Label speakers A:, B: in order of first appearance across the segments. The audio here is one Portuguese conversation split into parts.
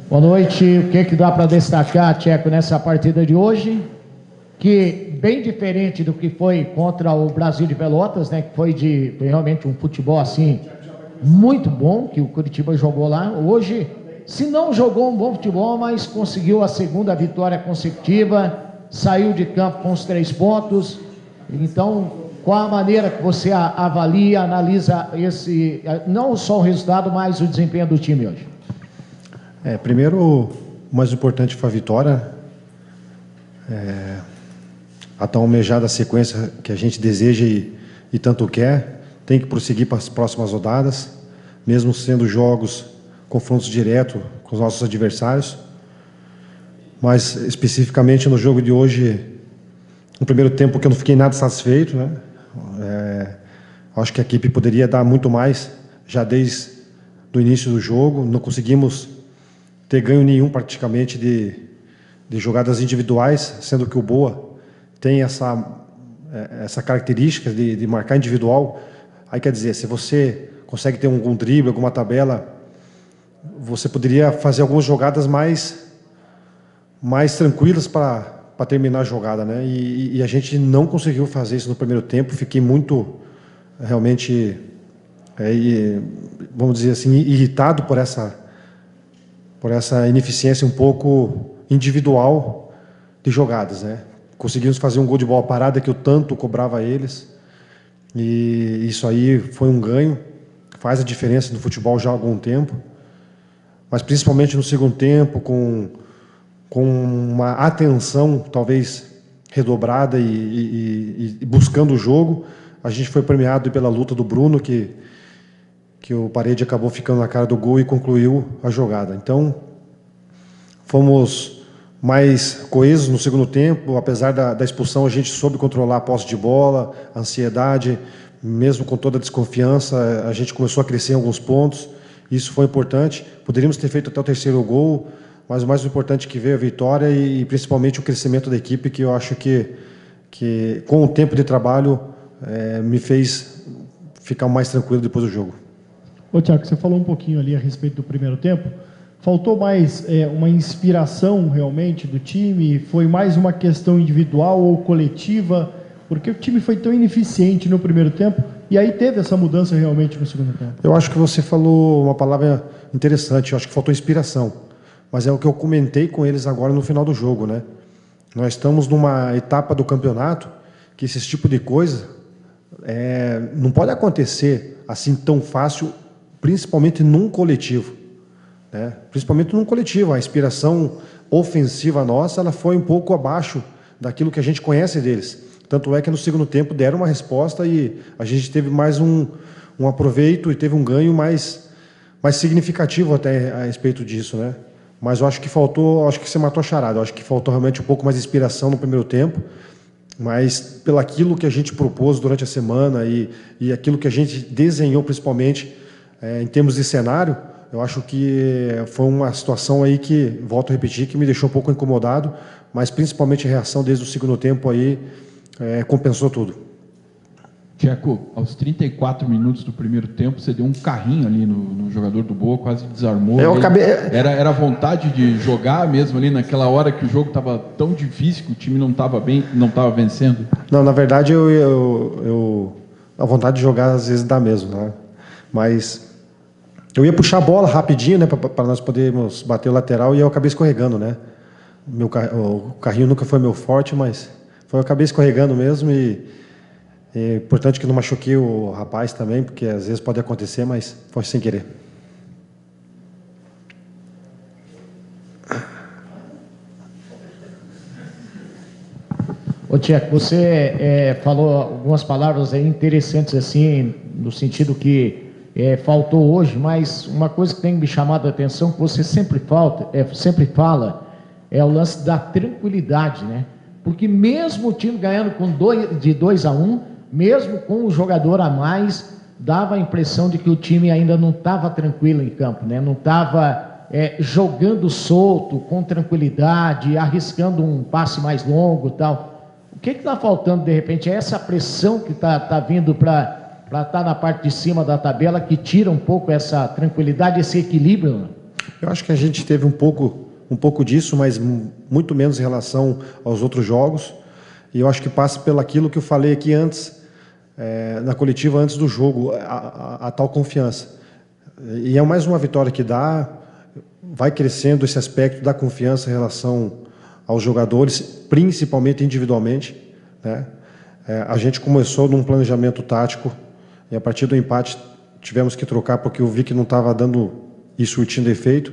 A: Boa noite. O que dá para destacar, Tcheco, nessa partida de hoje? Que bem diferente do que foi contra o Brasil de Pelotas, né? Que foi realmente um futebol assim muito bom que o Curitiba jogou lá. Hoje, se não jogou um bom futebol, mas conseguiu a segunda vitória consecutiva, saiu de campo com os 3 pontos. Então, qual a maneira que você avalia, analisa não só o resultado, mas o desempenho do time hoje?
B: Primeiro, o mais importante foi a vitória. A tão almejada sequência que a gente deseja e tanto quer, tem que prosseguir para as próximas rodadas, mesmo sendo jogos, confrontos diretos com os nossos adversários. Mas, especificamente no jogo de hoje, no primeiro tempo, que eu não fiquei nada satisfeito, né? Acho que a equipe poderia dar muito mais, já desde o início do jogo. Não conseguimos ter ganho nenhum, praticamente, de jogadas individuais, sendo que o Boa tem essa característica de marcar individual. Aí, quer dizer, se você consegue ter algum drible, alguma tabela, você poderia fazer algumas jogadas mais tranquilas para terminar a jogada, né? E a gente não conseguiu fazer isso no primeiro tempo. Fiquei muito, realmente, vamos dizer assim, irritado por essa ineficiência um pouco individual de jogadas, né? Conseguimos fazer um gol de bola parada que eu tanto cobrava eles, e isso aí foi um ganho, faz a diferença no futebol já há algum tempo, mas principalmente no segundo tempo, com uma atenção talvez redobrada e buscando o jogo. A gente foi premiado pela luta do Bruno, que o Parede acabou ficando na cara do gol e concluiu a jogada. Então, fomos mais coesos no segundo tempo. Apesar da expulsão, a gente soube controlar a posse de bola, a ansiedade, mesmo com toda a desconfiança, a gente começou a crescer em alguns pontos. Isso foi importante. Poderíamos ter feito até o 3º gol, mas o mais importante é que veio a vitória e principalmente o crescimento da equipe, que eu acho que com o tempo de trabalho me fez ficar mais tranquilo depois do jogo.
C: Ô, Thiago, você falou um pouquinho ali a respeito do primeiro tempo. Faltou mais uma inspiração realmente do time? Foi mais uma questão individual ou coletiva? Porque o time foi tão ineficiente no primeiro tempo e aí teve essa mudança realmente no segundo tempo.
B: Eu acho que você falou uma palavra interessante. Eu acho que faltou inspiração. Mas é o que eu comentei com eles agora no final do jogo, né? Nós estamos numa etapa do campeonato que esse tipo de coisa não pode acontecer assim tão fácil, principalmente num coletivo, né? Principalmente num coletivo. A inspiração ofensiva nossa, ela foi um pouco abaixo daquilo que a gente conhece deles. Tanto é que no segundo tempo deram uma resposta e a gente teve mais um aproveito e teve um ganho mais significativo até a respeito disso, né? Mas eu acho que faltou, acho que você matou a charada. Eu acho que faltou realmente um pouco mais de inspiração no primeiro tempo, mas pelo aquilo que a gente propôs durante a semana e aquilo que a gente desenhou principalmente em termos de cenário, eu acho que foi uma situação aí que, volto a repetir, que me deixou um pouco incomodado, mas principalmente a reação desde o segundo tempo aí compensou tudo.
D: Tcheco, aos 34 minutos do primeiro tempo, você deu um carrinho ali no jogador do Boa, quase desarmou. Era vontade de jogar mesmo ali naquela hora que o jogo estava tão difícil, que o time não estava bem, não estava vencendo?
B: Não, na verdade, a vontade de jogar às vezes dá mesmo, né? Mas eu ia puxar a bola rapidinho, né, para nós podermos bater o lateral, e eu acabei escorregando, né? O carrinho nunca foi meu forte, mas eu acabei escorregando mesmo e é importante que não machuquei o rapaz também, porque às vezes pode acontecer, mas foi sem querer.
A: Ô, Tcheco, você falou algumas palavras aí interessantes, assim, no sentido que faltou hoje, mas uma coisa que tem me chamado a atenção, que você sempre fala, é o lance da tranquilidade, né? Porque mesmo o time ganhando de 2-1, mesmo com um jogador a mais, dava a impressão de que o time ainda não estava tranquilo em campo, né? Não estava jogando solto, com tranquilidade, arriscando um passe mais longo e tal. O que está faltando, de repente? É essa pressão que está vindo para estar na parte de cima da tabela, que tira um pouco essa tranquilidade, esse equilíbrio?
B: Eu acho que a gente teve um pouco disso, mas muito menos em relação aos outros jogos. E eu acho que passa pelo aquilo que eu falei aqui antes, na coletiva antes do jogo, a tal confiança. E é mais uma vitória que vai crescendo esse aspecto da confiança em relação aos jogadores, principalmente individualmente, né? A gente começou num planejamento tático e a partir do empate tivemos que trocar porque eu vi que não estava dando e surtindo efeito.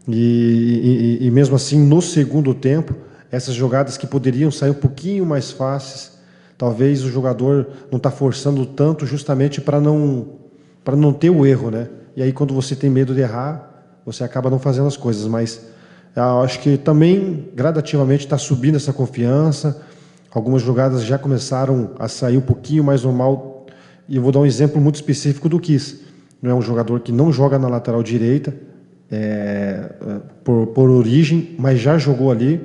B: E mesmo assim, no segundo tempo, essas jogadas que poderiam sair um pouquinho mais fáceis, talvez o jogador não está forçando tanto justamente para não ter o erro, né? E aí quando você tem medo de errar, você acaba não fazendo as coisas. Mas eu acho que também gradativamente está subindo essa confiança. Algumas jogadas já começaram a sair um pouquinho mais normal. E eu vou dar um exemplo muito específico do Kiss. Não é um jogador que não joga na lateral direita, por origem, mas já jogou ali.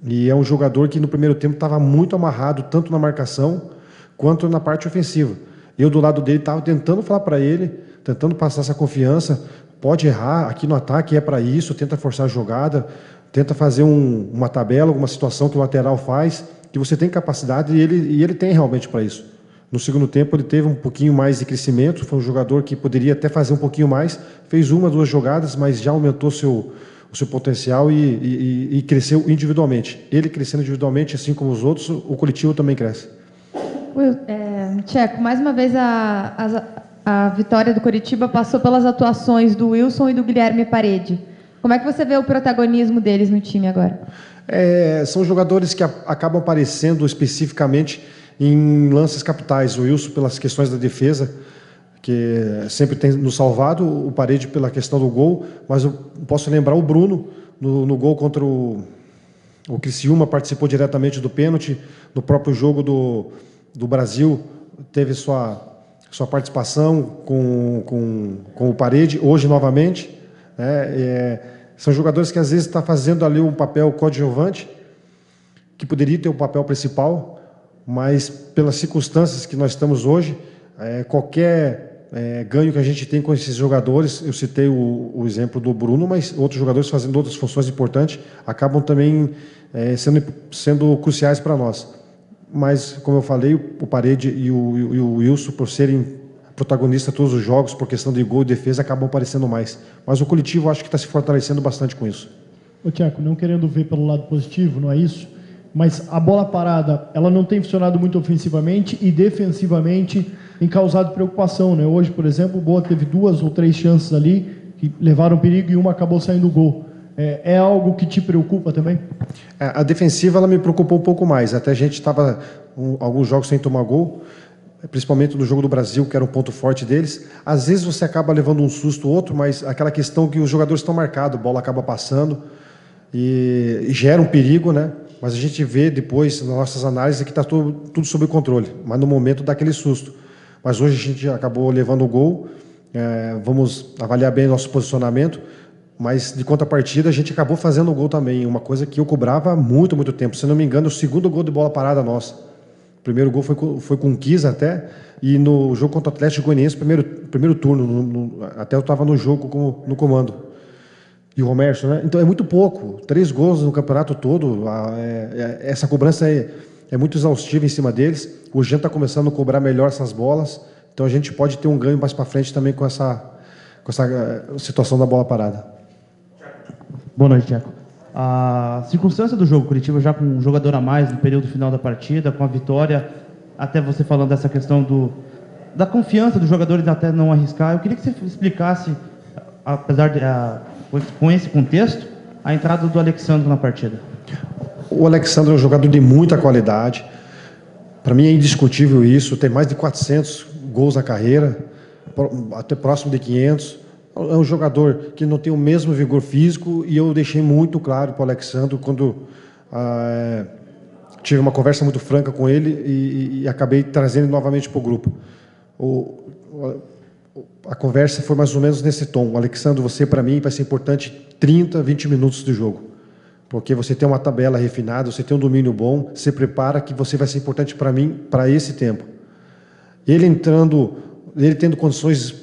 B: E é um jogador que no primeiro tempo estava muito amarrado, tanto na marcação quanto na parte ofensiva. Eu do lado dele estava tentando falar para ele, tentando passar essa confiança. Pode errar, aqui no ataque é para isso, tenta forçar a jogada, tenta fazer uma tabela, alguma situação que o lateral faz, que você tem capacidade e ele tem realmente para isso. No segundo tempo ele teve um pouquinho mais de crescimento, foi um jogador que poderia até fazer um pouquinho mais, fez 1, 2 jogadas, mas já aumentou o seu potencial e cresceu individualmente. Ele crescendo individualmente, assim como os outros, o coletivo também cresce.
E: Tcheco, mais uma vez a vitória do Coritiba passou pelas atuações do Wilson e do Guilherme Parede. Como é que você vê o protagonismo deles no time agora?
B: São jogadores que acabam aparecendo especificamente em lances capitais. O Wilson pelas questões da defesa, que sempre tem nos salvado, o Parede pela questão do gol, mas eu posso lembrar o Bruno no gol contra o Criciúma, participou diretamente do pênalti, no próprio jogo do Brasil teve sua participação com o Parede, hoje novamente, né? São jogadores que às vezes estão fazendo ali um papel coadjuvante, que poderia ter um papel principal, mas pelas circunstâncias que nós estamos hoje, qualquer ganho que a gente tem com esses jogadores, eu citei o exemplo do Bruno, mas outros jogadores fazendo outras funções importantes acabam também sendo cruciais para nós. Mas, como eu falei, o Parede e o Wilson, por serem protagonistas todos os jogos, por questão de gol e defesa, acabam aparecendo mais. Mas o coletivo acho que está se fortalecendo bastante com isso.
C: Tcheco, não querendo ver pelo lado positivo, não é isso? Mas a bola parada, ela não tem funcionado muito ofensivamente e defensivamente tem causado preocupação, né? Hoje, por exemplo, o Boa teve 2 ou 3 chances ali que levaram perigo e uma acabou saindo gol. É algo que te preocupa também?
B: A defensiva ela me preocupou um pouco mais. Até a gente estava alguns jogos sem tomar gol, principalmente no jogo do Brasil, que era um ponto forte deles. Às vezes você acaba levando um susto ou outro, mas aquela questão que os jogadores estão marcados, a bola acaba passando e gera um perigo, né? Mas a gente vê depois, nas nossas análises, que está tudo sob controle. Mas no momento dá aquele susto. Mas hoje a gente acabou levando o gol. Vamos avaliar bem nosso posicionamento. Mas de contrapartida a gente acabou fazendo o gol também. Uma coisa que eu cobrava há muito, muito tempo. Se não me engano, o segundo gol de bola parada nossa. O primeiro gol foi com o Kiss até. E no jogo contra o Atlético Goianiense, primeiro turno. Até eu estava no jogo no comando. E o Romércio, né? Então é muito pouco. 3 gols no campeonato todo. Essa cobrança é muito exaustiva em cima deles. O Jean está começando a cobrar melhor essas bolas. Então a gente pode ter um ganho mais para frente também com essa situação da bola parada.
F: Boa noite, Tcheco. A circunstância do jogo, Curitiba já com um jogador a mais no período final da partida, com a vitória, até você falando dessa questão da confiança dos jogadores até não arriscar. Eu queria que você explicasse, apesar de com esse contexto, a entrada do Alexandre na partida.
B: O Alexandre é um jogador de muita qualidade. Para mim é indiscutível isso. Tem mais de 400 gols na carreira, até próximo de 500. É um jogador que não tem o mesmo vigor físico e eu deixei muito claro para o Alexandre quando tive uma conversa muito franca com ele e acabei trazendo ele novamente para o grupo. A conversa foi mais ou menos nesse tom. Alexandre, você para mim vai ser importante 30, 20 minutos do jogo. Porque você tem uma tabela refinada, você tem um domínio bom, você prepara que você vai ser importante para mim para esse tempo. Ele tendo condições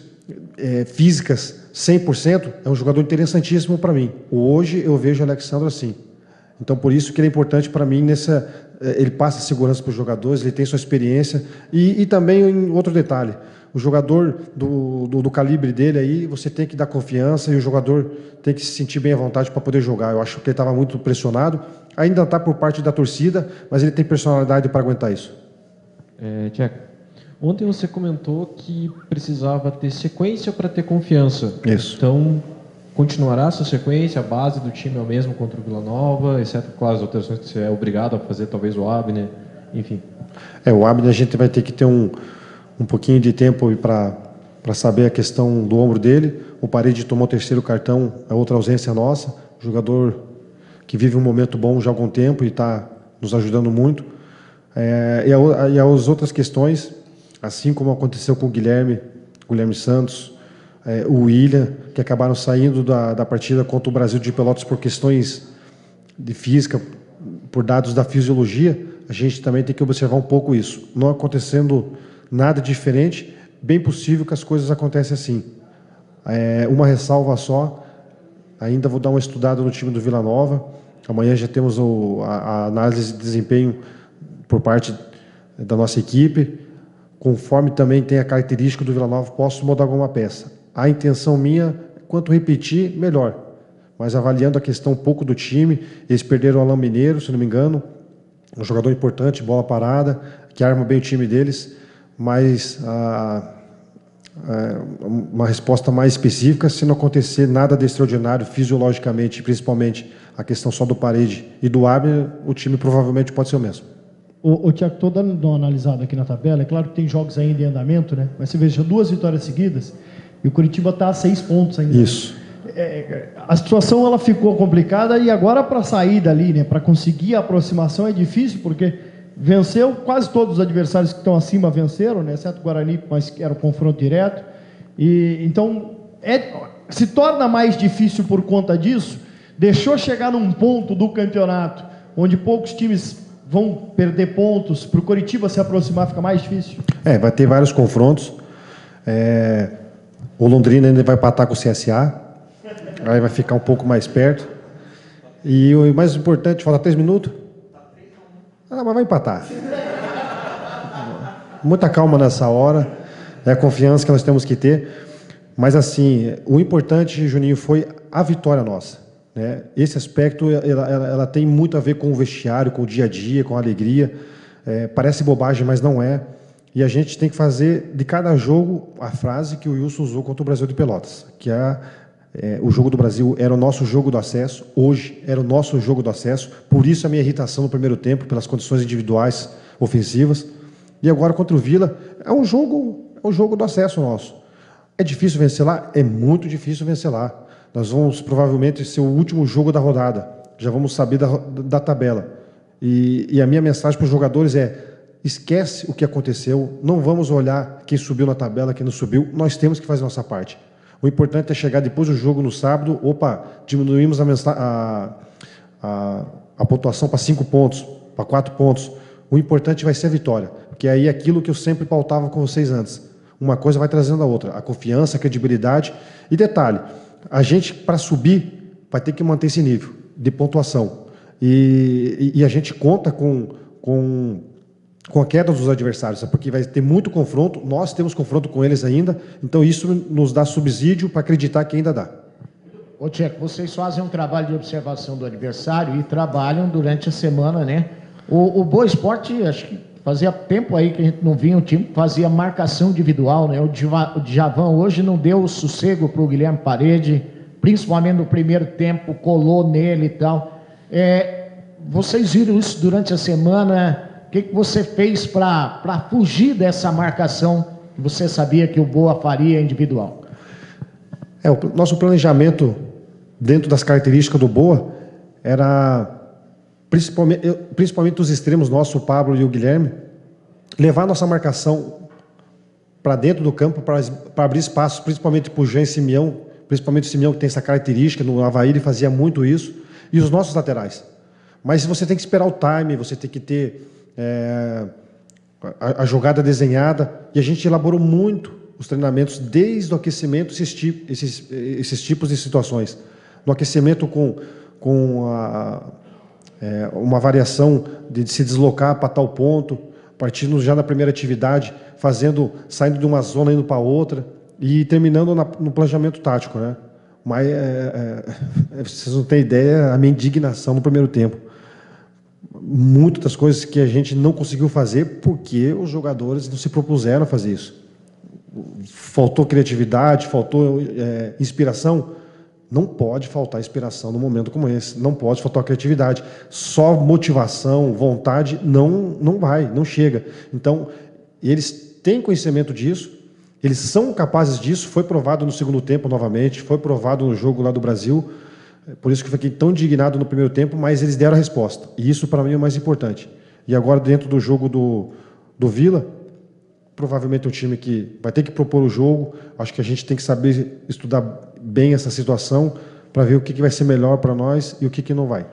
B: físicas 100%, é um jogador interessantíssimo para mim. Hoje eu vejo o Alexandre assim. Então, por isso que ele é importante para mim ele passa segurança para os jogadores, ele tem sua experiência. E também, outro detalhe, o jogador do calibre dele aí, você tem que dar confiança e o jogador tem que se sentir bem à vontade para poder jogar. Eu acho que ele estava muito pressionado, ainda está por parte da torcida, mas ele tem personalidade para aguentar isso.
G: Tcheco, ontem você comentou que precisava ter sequência para ter confiança.
B: Isso.
G: Então, continuará essa sequência, a base do time é o mesmo contra o Vila Nova, exceto, claro, as alterações que você é obrigado a fazer, talvez o Abner, enfim.
B: O Abner a gente vai ter que ter um pouquinho de tempo para saber a questão do ombro dele. O Parede tomou o 3º cartão, é outra ausência nossa. Jogador que vive um momento bom já há algum tempo e está nos ajudando muito. E as outras questões, assim como aconteceu com o Guilherme Santos, o William, que acabaram saindo da partida contra o Brasil de Pelotas por questões de física, por dados da fisiologia, a gente também tem que observar um pouco isso. Não acontecendo nada diferente, bem possível que as coisas acontecem assim. Uma ressalva só, ainda vou dar uma estudada no time do Vila Nova. Amanhã já temos a análise de desempenho por parte da nossa equipe. Conforme também tem a característica do Vila Nova, posso mudar alguma peça. A intenção minha, quanto repetir, melhor. Mas avaliando a questão um pouco do time, eles perderam o Alain Mineiro, se não me engano, um jogador importante, bola parada, que arma bem o time deles, mas uma resposta mais específica, se não acontecer nada de extraordinário fisiologicamente, principalmente a questão só do Parede e do Abner, o time provavelmente pode ser o mesmo.
C: Tiago, estou dando uma analisada aqui na tabela, é claro que tem jogos ainda em andamento, né? Mas você veja 2 vitórias seguidas e o Curitiba está a 6 pontos ainda.
B: Isso.
C: A situação ela ficou complicada e agora para sair dali, né? Para conseguir a aproximação é difícil, porque venceu, quase todos os adversários que estão acima venceram, né? Exceto o Guarani, mas era o confronto direto. Então, se torna mais difícil por conta disso. Deixou chegar num ponto do campeonato onde poucos times vão perder pontos, para o Coritiba se aproximar fica mais difícil?
B: Vai ter vários confrontos. O Londrina ainda vai empatar com o CSA, aí vai ficar um pouco mais perto. E o mais importante, falta 3 minutos? Mas vai empatar. Muita calma nessa hora, é a confiança que nós temos que ter. Mas assim, o importante, Juninho, foi a vitória nossa. Esse aspecto ela tem muito a ver com o vestiário, com o dia a dia, com a alegria. Parece bobagem, mas não é. E a gente tem que fazer de cada jogo a frase que o Wilson usou contra o Brasil de Pelotas, que o jogo do Brasil era o nosso jogo do acesso, hoje era o nosso jogo do acesso, por isso a minha irritação no primeiro tempo, pelas condições individuais ofensivas. E agora contra o Vila, é o jogo do acesso nosso. É difícil vencer lá? É muito difícil vencer lá. Nós vamos provavelmente ser o último jogo da rodada. Já vamos saber da tabela. E a minha mensagem para os jogadores esquece o que aconteceu, não vamos olhar quem subiu na tabela, quem não subiu, nós temos que fazer a nossa parte. O importante é chegar depois do jogo no sábado, diminuímos a pontuação para 5 pontos, para 4 pontos. O importante vai ser a vitória, porque aí é aquilo que eu sempre pautava com vocês antes. Uma coisa vai trazendo a outra, a confiança, a credibilidade. E detalhe, a gente, para subir, vai ter que manter esse nível de pontuação. E a gente conta com a queda dos adversários, porque vai ter muito confronto, nós temos confronto com eles ainda, então isso nos dá subsídio para acreditar que ainda dá.
A: Tcheco, vocês fazem um trabalho de observação do adversário e trabalham durante a semana, né? O Boa Esporte, acho que fazia tempo aí que a gente não vinha um time que fazia marcação individual, né? O Djavan hoje não deu sossego para o Guilherme Parede, principalmente no primeiro tempo, colou nele e tal. Vocês viram isso durante a semana? O que você fez para fugir dessa marcação que você sabia que o Boa faria individual?
B: O nosso planejamento, dentro das características do Boa, era principalmente os extremos nossos, o Pablo e o Guilherme, levar a nossa marcação para dentro do campo, para abrir espaço, principalmente para o Jean e Simeão, principalmente o Simeão que tem essa característica, no Avaí ele fazia muito isso, e os nossos laterais. Mas você tem que esperar o time, você tem que ter a jogada desenhada, e a gente elaborou muito os treinamentos desde o aquecimento, esses tipos de situações. No aquecimento com uma variação de se deslocar para tal ponto, partindo já na primeira atividade, saindo de uma zona indo para outra e terminando no planejamento tático, né? Mas vocês não têm ideia a minha indignação no primeiro tempo. Muitas das coisas que a gente não conseguiu fazer porque os jogadores não se propuseram a fazer isso. Faltou criatividade, faltou inspiração. Não pode faltar inspiração num momento como esse. Não pode faltar criatividade. Só motivação, vontade, não chega. Então, eles têm conhecimento disso, eles são capazes disso. Foi provado no segundo tempo novamente, foi provado no jogo lá do Brasil. Por isso que eu fiquei tão indignado no primeiro tempo, mas eles deram a resposta. E isso, para mim, é o mais importante. E agora, dentro do jogo do Vila, provavelmente é um time que vai ter que propor o jogo. Acho que a gente tem que saber estudar bem essa situação para ver o que vai ser melhor para nós e o que não vai.